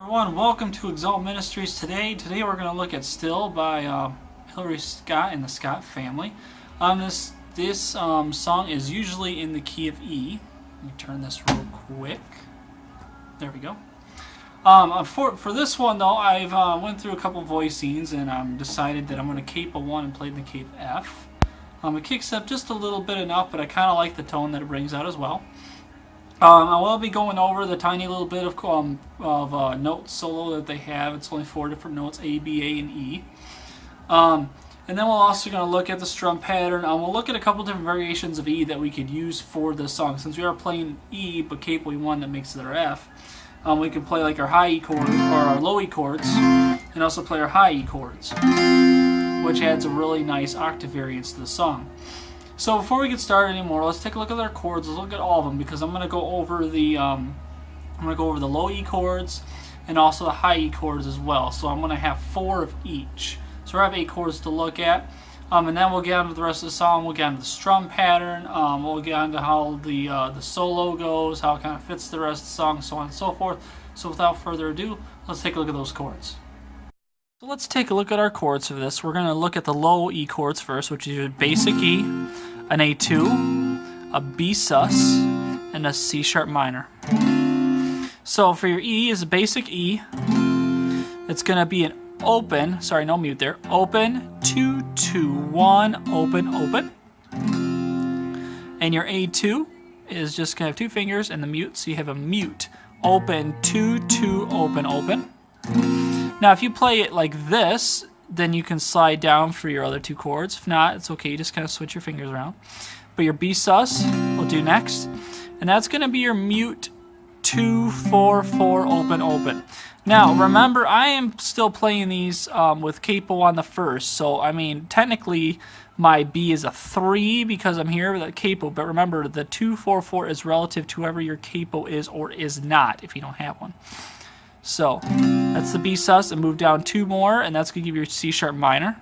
Everyone, welcome to XALT Ministries. Today we're going to look at Still by Hillary Scott and the Scott family. This song is usually in the key of E. Let me turn this real quick. There we go. For this one though, I've went through a couple voicings and decided that I'm going to capo one and play the capo F. It kicks up just a little bit enough, but I kind of like the tone that it brings out as well. I will be going over the tiny little bit of note solo that they have. It's only 4 different notes, A, B, A, and E. And then we're also going to look at the strum pattern. We'll look at a couple different variations of E that we could use for this song. Since we are playing E, but capoing one that makes it our F, we can play like our high E chord or our low E chords, and also play our high E chords, which adds a really nice octave variance to the song. So before we get started anymore, let's take a look at our chords. Let's look at all of them because I'm going to go over the low E chords and also the high E chords as well. So I'm going to have 4 of each. So we have 8 chords to look at, and then we'll get on to the rest of the song. We'll get on to the strum pattern. We'll get on to how the solo goes, how it kind of fits the rest of the song, so on and so forth. So without further ado, let's take a look at those chords. So let's take a look at our chords for this. We're going to look at the low E chords first, which is your basic E, an A2, a B sus, and a C sharp minor. So for your E is a basic E. It's going to be an open, sorry, no mute there, open, 2, 2, 1, open, open. And your A2 is just going to have 2 fingers and the mute, so you have a mute, open, 2, 2, open, open. Now, if you play it like this, then you can slide down for your other 2 chords. If not, it's okay. You just kind of switch your fingers around. But your B sus we'll do next. And that's going to be your mute 2, 4, 4, open, open. Now, remember, I am still playing these with capo on the first. So, I mean, technically, my B is a 3 because I'm here with a capo. But remember, the 2, 4, 4 is relative to whoever your capo is or is not if you don't have one. So that's the B sus, and move down 2 more, and that's going to give you your C sharp minor,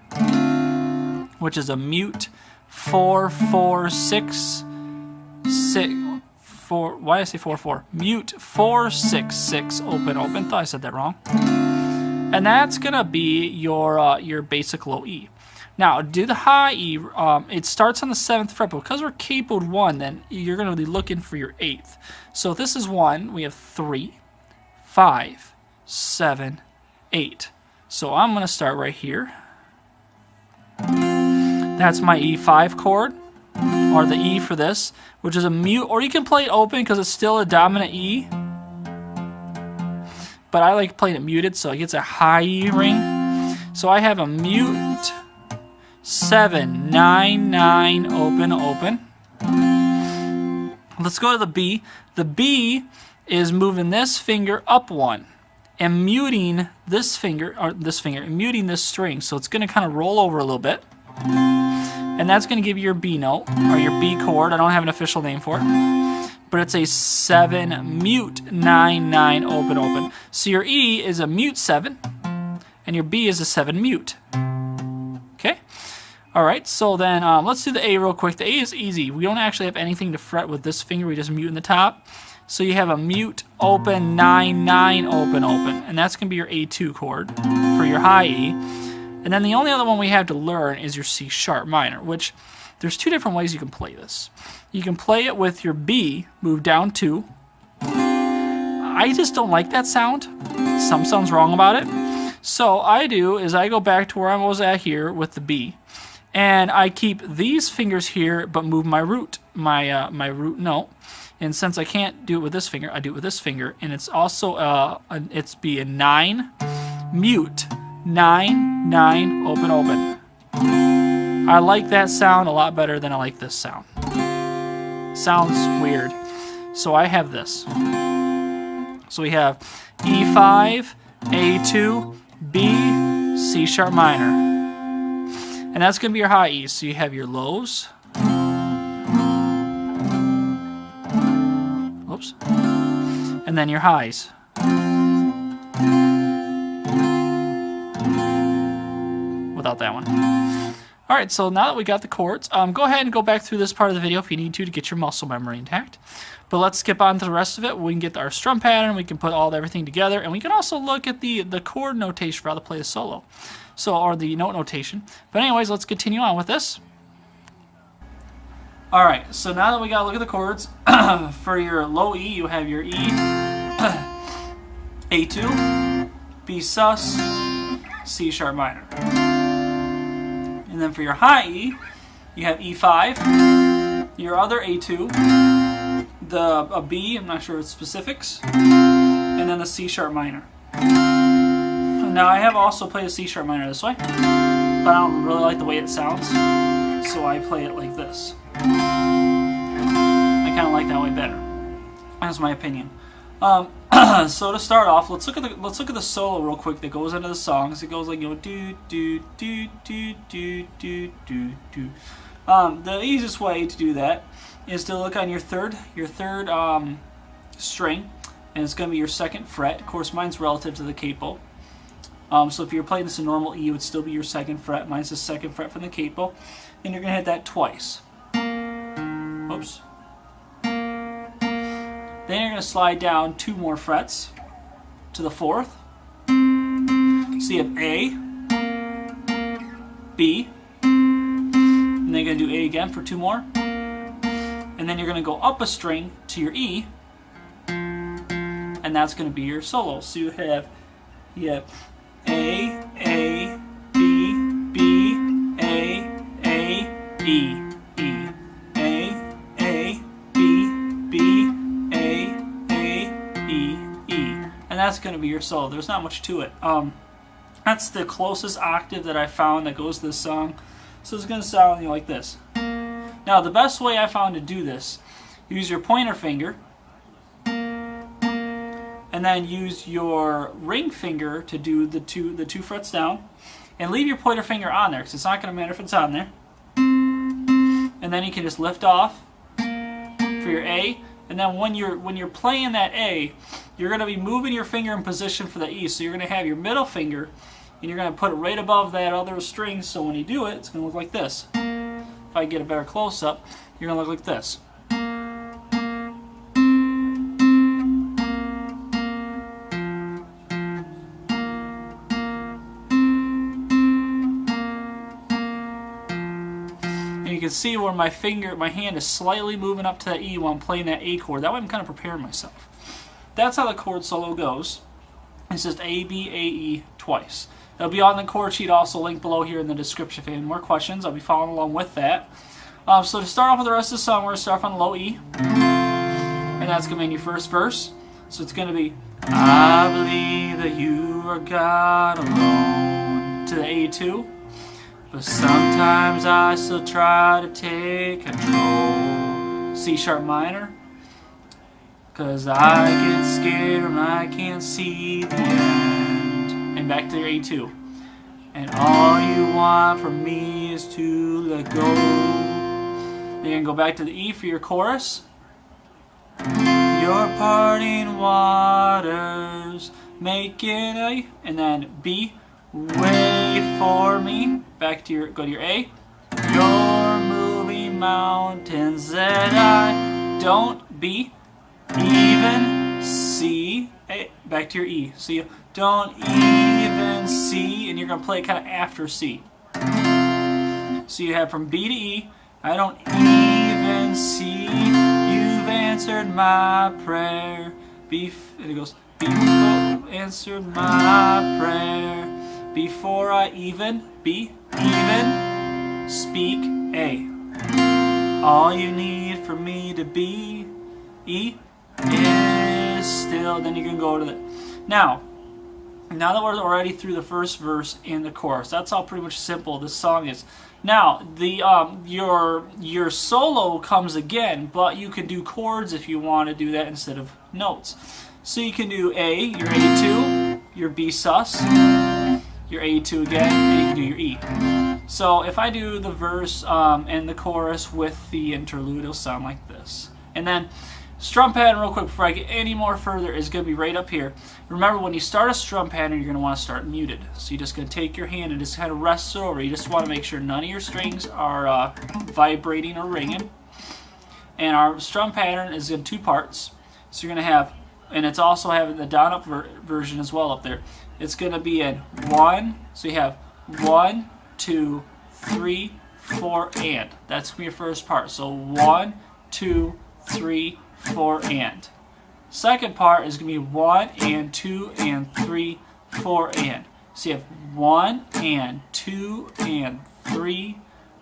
which is a mute 4, 4, 6, 6, 4. Why did I say 4, 4? Mute 4, 6, 6, open, open. Thought I said that wrong. And that's going to be your basic low E. Now, do the high E. It starts on the 7th fret, but because we're capoed 1, then you're going to be looking for your 8th. So if this is 1, we have 3, 5, 7, 8. So I'm going to start right here. That's my E5 chord, or the E for this, which is a mute, or you can play it open because it's still a dominant E. But I like playing it muted, so it gets a high E ring. So I have a mute 7, 9, 9, open, open. Let's go to the B. The B is moving this finger up 1 and muting this finger, and muting this string. So it's going to kind of roll over a little bit. And that's going to give you your B note, or your B chord. I don't have an official name for it. But it's a 7, mute, 9, 9, open, open. So your E is a mute 7, and your B is a 7 mute. Okay? Alright, so then let's do the A real quick. The A is easy. We don't actually have anything to fret with this finger. We just mute in the top. So you have a mute, open, 9, 9, open, open. And that's going to be your A2 chord for your high E. And then the only other one we have to learn is your C sharp minor, which there's 2 different ways you can play this. You can play it with your B, move down 2. I just don't like that sound. Something sounds wrong about it. So I do is I go back to where I was at here with the B. And I keep these fingers here, but move my root, my root note. And since I can't do it with this finger, I do it with this finger. And it's also, it's be a 9, mute, 9, 9, open, open. I like that sound a lot better than I like this sound. Sounds weird. So I have this. So we have E5, A2, B, C sharp minor. And that's going to be your high E's. So you have your lows. Oops. And then your highs. Without that one. Alright, so now that we got the chords, go ahead and go back through this part of the video if you need to get your muscle memory intact. But let's skip on to the rest of it. We can get our strum pattern, we can put everything together, and we can also look at the chord notation for how to play the solo. So, or the note notation. But anyways, let's continue on with this. Alright, so now that we got to look at the chords, for your low E, you have your E, A2, B sus, C sharp minor. And then for your high E, you have E5, your other A2, a B, I'm not sure its specifics, and then the C sharp minor. Now I have also played a C sharp minor this way, but I don't really like the way it sounds, so I play it like this. I kind of like that way better. That's my opinion. So to start off, let's look at the solo real quick that goes into the songs. It goes like, you know, do do do do do do do do. The easiest way to do that is to look on your third string, and it's going to be your second fret. Of course, mine's relative to the capo. So if you're playing this in normal E, it would still be your second fret. Mine's the second fret from the capo, and you're going to hit that twice. Oops. Then you're going to slide down 2 more frets to the 4th. So you have A, B, and then you're going to do A again for 2 more. And then you're going to go up a string to your E, and that's going to be your solo. So you have A, B, B, A, E. That's going to be your solo. There's not much to it. That's the closest octave that I found that goes to this song. So it's going to sound like this. Now the best way I found to do this, use your pointer finger, and then use your ring finger to do the two frets down, and leave your pointer finger on there because it's not going to matter if it's on there. And then you can just lift off for your A. And then when you're playing that A, you're going to be moving your finger in position for the E. So you're going to have your middle finger, and you're going to put it right above that other string. So when you do it, it's going to look like this. If I get a better close-up, you're going to look like this. You can see where my hand is slightly moving up to that E while I'm playing that A chord. That way I'm kind of preparing myself. That's how the chord solo goes. It's just A, B, A, E twice. It'll be on the chord sheet, also linked below here in the description. If you have any more questions, I'll be following along with that. So to start off with the rest of the song, we're going to start off on low E. And that's going to be your first verse. So it's going to be, I believe that you are God alone, to the A2. But sometimes I still try to take control. C sharp minor. Cause I get scared when I can't see the end. And back to your A2. And all you want from me is to let go. Then you're gonna go back to the E for your chorus. Your parting waters making a, and then B, wait for me. Back to go to your A. You're moving mountains that I don't B, even see. A, back to your E. So you don't even see, and you're going to play it kind of after C. So you have from B to E. I don't even see. You've answered my prayer. And it goes, before answered my prayer. Before I even speak A. All you need for me to be E is still. Then you can go to the. Now that we're already through the first verse and the chorus, that's how pretty much simple this song is. Now the your solo comes again, but you can do chords if you want to do that instead of notes. So you can do A, your A2, your B sus, your A2 again, and you can do your E. So if I do the verse and the chorus with the interlude, it'll sound like this. And then Strum pattern real quick before I get any more further is going to be right up here. Remember, when you start a strum pattern, you're going to want to start muted. So you're just going to take your hand and just kind of rest it over. You just want to make sure none of your strings are vibrating or ringing. And our strum pattern is in 2 parts. So you're going to have, and it's also having the down up version as well up there. It's going to be in 1, so you have 1, 2, 3, 4, and. That's going to be your first part. So 1, 2, 3, 4, and. Second part is going to be 1 and 2 and 3, 4, and. So you have 1 and 2 and 3,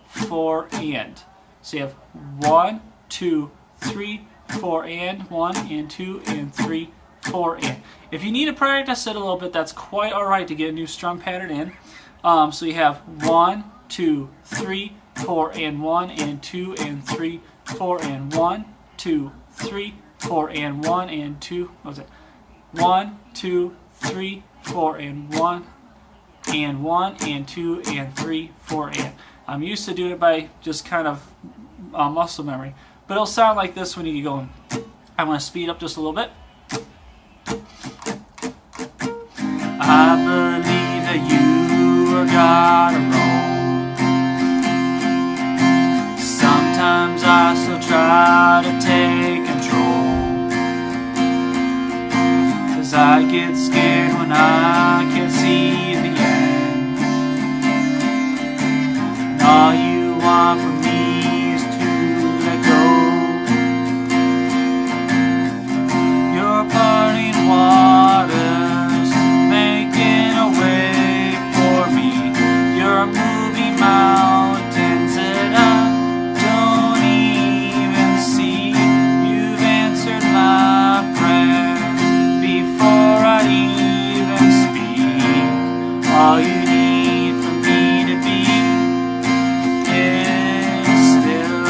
4, and. So you have 1, 2, 3, 4, and 1 and 2 and 3, 4, and. If you need to practice it a little bit, that's quite alright to get a new strum pattern in. So you have 1, 2, 3, 4, and 1 and 2 and 3, 4, and 1, 2, 3, 4, and 1 and 2. What was it? 1, 2, 3, 4, and 1 and 1 and 2 and 3, 4, and. I'm used to doing it by just kind of muscle memory, but it'll sound like this when you get going. I'm going to speed up just a little bit. I believe that you are God alone. Sometimes I still try to take control, 'cause I get scared when I can't see the end. And all you want from me is to let go. You're parting waters, making a way for me. You're moving mountains that I don't even see. You've answered my prayer before I even speak. All you need for me to be is still.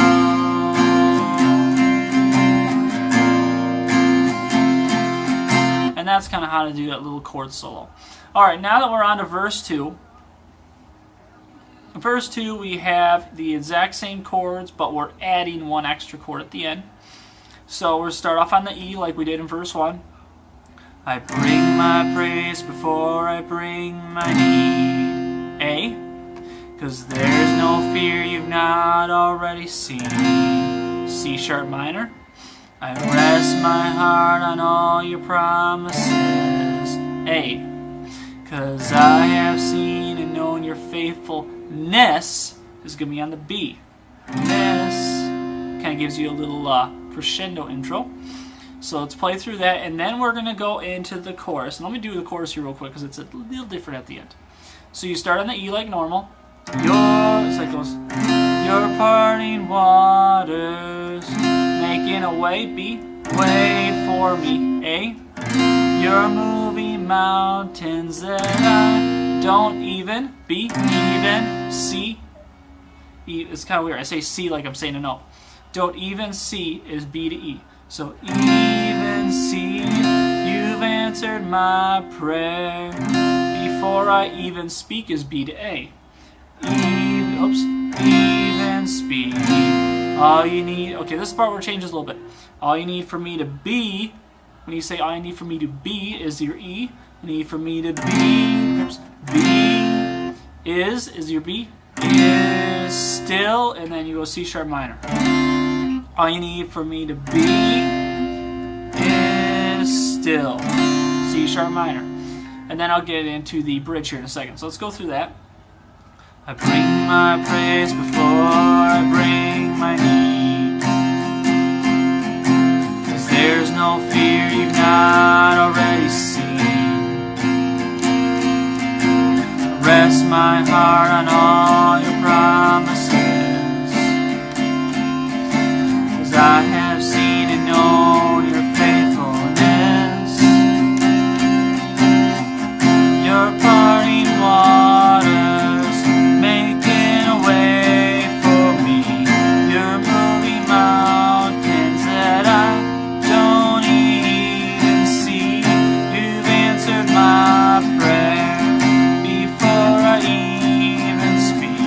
And that's kind of how to do that little chord solo. Alright, now that we're on to verse 2. In verse 2 we have the exact same chords, but we're adding one extra chord at the end. So we'll start off on the E like we did in verse 1. I bring my praise before I bring my need. A, 'cause there's no fear you've not already seen. C sharp minor. I rest my heart on all your promises. A, 'cause I have seen and known your faithfulness is going to be on the B. This kind of gives you a little crescendo intro. So let's play through that, and then we're going to go into the chorus. And let me do the chorus here real quick because it's a little different at the end. So you start on the E like normal. It's like goes, your parting waters, making a way. B, way for me. A, you're moving mountains that I don't even. B, even. C, E, it's kind of weird. I say C like I'm saying a note. Don't even see is B to E. So even see, you've answered my prayer before I even speak is B to A. Even speak. All you need, okay, this part where it changes a little bit. All you need for me to be, when you say all you need for me to be is your E. You need for me to be, be is your B, is still, and then you go C sharp minor. All you need for me to be is still, C sharp minor. And then I'll get into the bridge here in a second. So let's go through that. I bring my praise before I bring my need, 'cause there's no fear you've not already seen. Rest my heart on all your promises, 'cause I have seen and known your faithfulness. Your parting waters, making a way for me. You're moving mountains that I don't even see. You've answered my prayer before I even speak.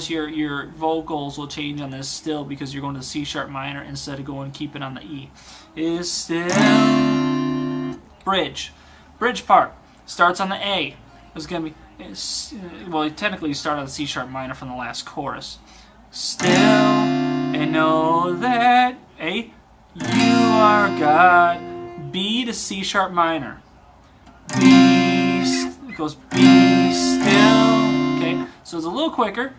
course, your vocals will change on this still because you're going to the C sharp minor instead of going keep it on the E. Is still. Bridge. Bridge part starts on the A. It's going to be, well, technically you start on the C sharp minor from the last chorus. Still, and know that A, you are God. B to C sharp minor. It goes B still. Okay, so it's a little quicker.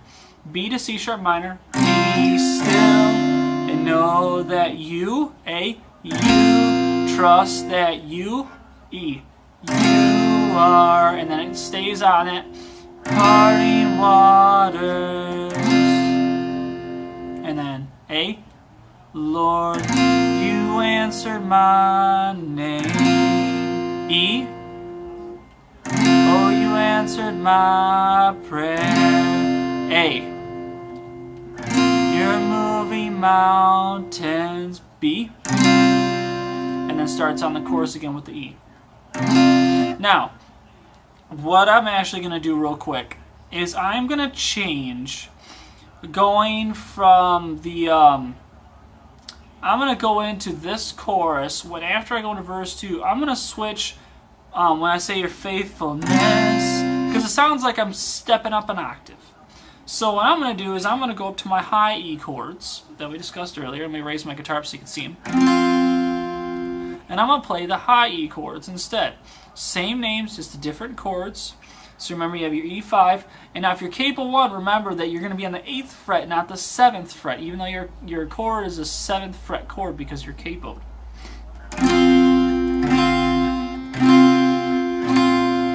B to C sharp minor. Be still, and know that you, A, you trust that you, E, you are, and then it stays on it. Parting waters, and then A, Lord, you answered my name. E, oh, you answered my prayer. A, you're moving mountains. B, and then starts on the chorus again with the E. Now, what I'm actually going to do real quick is I'm going to change going from the I'm going to go into this chorus. When after I go into verse 2, I'm going to switch when I say your faithfulness, because it sounds like I'm stepping up an octave. So what I'm going to do is I'm going to go up to my high E chords that we discussed earlier. Let me raise my guitar up so you can see them. And I'm going to play the high E chords instead. Same names, just the different chords. So remember, you have your E5. And now if you're capo 1, remember that you're going to be on the 8th fret, not the 7th fret, even though your chord is a 7th fret chord because you're capoed.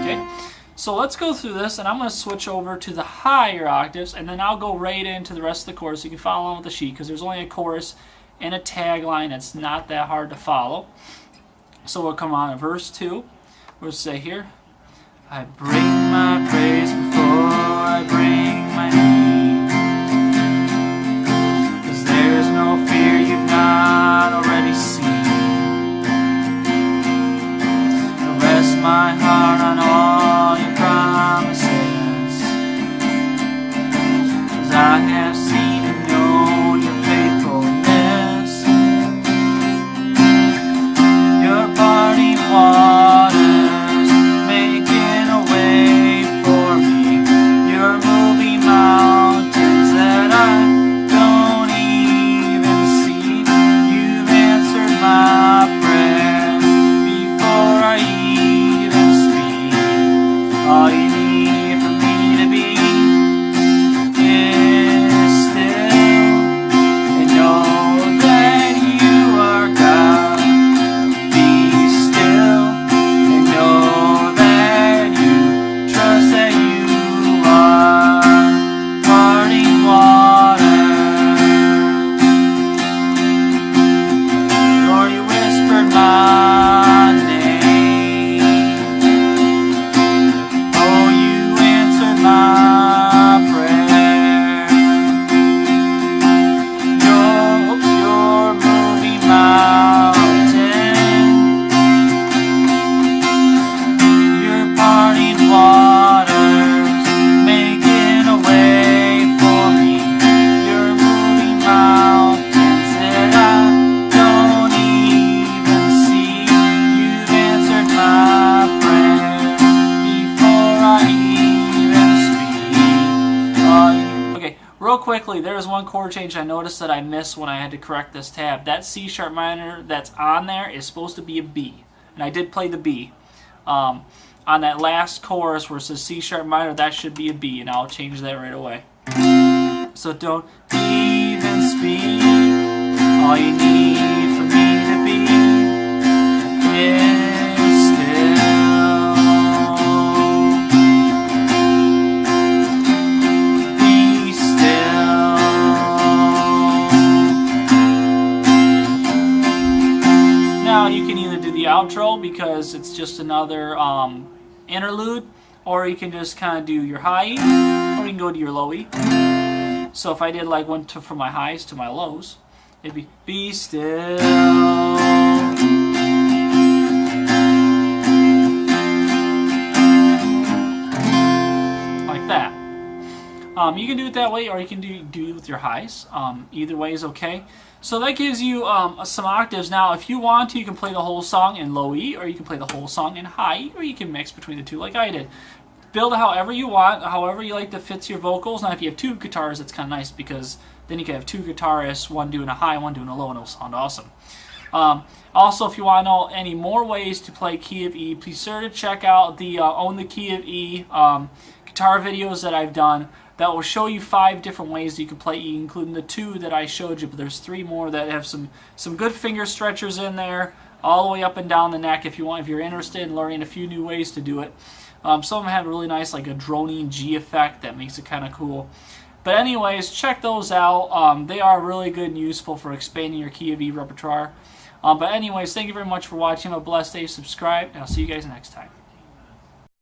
Okay, so let's go through this, and I'm going to switch over to the higher octaves, and then I'll go right into the rest of the chorus so you can follow along with the sheet, because there's only a chorus and a tagline. It's not that hard to follow. So we'll come on to verse 2. We'll say here, I bring my praise before I bring my need, 'cause there's no fear you've not already seen. I rest my heart on all your promises, 'cause I have seen and known your faithfulness. Your parting waters, making a way for me. You're moving mountains that I don't even see. You've answered my prayer before I even speak. All you need for me to be is still, and know that you are God. Be still, and know that you trust that you are parting waters. Lord, you whispered my name. Oh, you answered my prayer. You're moving mountains. You're parting waters, making a way for me. You're moving mountains that I don't even see. You've answered my prayer before I even speak. Okay, real quickly, there's one chord change I noticed that I missed when I had to correct this tab. That C sharp minor that's on there is supposed to be a B, and I did play the B. On that last chorus where it says C sharp minor, that should be a B, and I'll change that right away. So don't even speak. All you need for me to be is still. Be still. Now you can either do the outro because it's just another interlude, or you can just kind of do your high E, or you can go to your low E. So if I did like one from my highs to my lows, it'd be still, like that. You can do it that way, or you can do it with your highs. Either way is okay. So that gives you some octaves. Now, if you want to, you can play the whole song in low E, or you can play the whole song in high E, or you can mix between the two like I did. Build it however you want, however you like to fit your vocals. Now, if you have two guitars, it's kind of nice because then you can have two guitarists, one doing a high, one doing a low, and it'll sound awesome. Also, if you want to know any more ways to play key of E, be sure to check out the Own the Key of E guitar videos that I've done. That will show you 5 different ways that you can play E, including the 2 that I showed you, but there's 3 more that have some good finger stretchers in there, all the way up and down the neck if you're interested in learning a few new ways to do it. Some of them have really nice, like a droning G effect that makes it kind of cool. But anyways, check those out. They are really good and useful for expanding your key of E repertoire. But anyways, thank you very much for watching. Have a blessed day. Subscribe, and I'll see you guys next time.